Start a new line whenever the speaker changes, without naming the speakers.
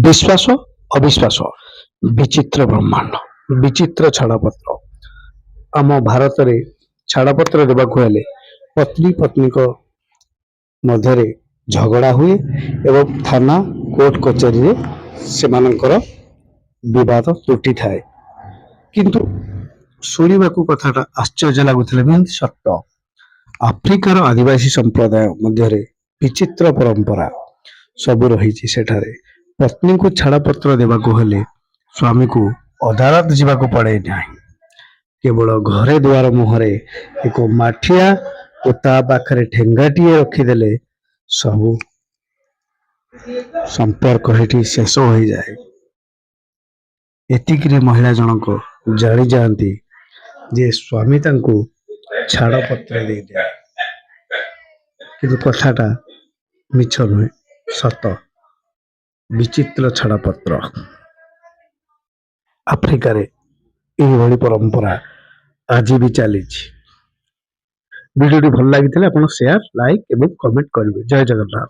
ବିଶ୍ୱାସ ଅବିଶ୍ୱାସ ବିଚିତ୍ର ବ୍ରହ୍ମାଣ୍ଡ ବିଚିତ୍ର ଛାଡ଼ପତ୍ର। ଆମ ଭାରତରେ ଛାଡ଼ପତ୍ର ଦେବାକୁ ହେଲେ ପତ୍ନୀ ପତ୍ନୀଙ୍କ ମଧ୍ୟରେ ଝଗଡ଼ା ହୁଏ ଏବଂ ଥାନା କୋର୍ଟ କଚେରୀରେ ସେମାନଙ୍କର ବିବାଦ ତୁଟିଥାଏ। କିନ୍ତୁ ଶୁଣିବାକୁ କଥାଟା ଆଶ୍ଚର୍ଯ୍ୟ ଲାଗୁଥିଲେ ବି ସତ। ଆଫ୍ରିକାର ଆଦିବାସୀ ସମ୍ପ୍ରଦାୟ ମଧ୍ୟରେ ବିଚିତ୍ର ପରମ୍ପରା ସବୁ ରହିଛି। ସେଠାରେ ପତ୍ନୀଙ୍କୁ ଛାଡ଼ପତ୍ର ଦେବାକୁ ହେଲେ ସ୍ୱାମୀକୁ ଅଦାଲତ ଯିବାକୁ ପଡ଼େ ନାହିଁ। କେବଳ ଘରେ ଦୁଆର ମୁହଁରେ ଏକ ମାଠିଆ ଓ ତା ପାଖରେ ଠେଙ୍ଗାଟିଏ ରଖିଦେଲେ ସବୁ ସମ୍ପର୍କ ଏଠି ଶେଷ ହୋଇଯାଏ। ଏତିକିରେ ମହିଳା ଜଣକ ଜାଣିଯାଆନ୍ତି ଯେ ସ୍ୱାମୀ ତାଙ୍କୁ ଛାଡ଼ପତ୍ର ଦେଇଦେଲେ। କିନ୍ତୁ କଥାଟା ମିଛ ନୁହେଁ, ସତ। ବିଚିତ୍ର ଛାଡ଼ପତ୍ର। ଆଫ୍ରିକାରେ ଏହିଭଳି ପରମ୍ପରା ଆଜି ବି ଚାଲିଛି। ଭିଡ଼ିଓଟି ଭଲ ଲାଗିଥିଲେ ଆପଣ ସେୟାର, ଲାଇକ୍ ଏବଂ କମେଣ୍ଟ କରିବେ। ଜୟ ଜଗନ୍ନାଥ।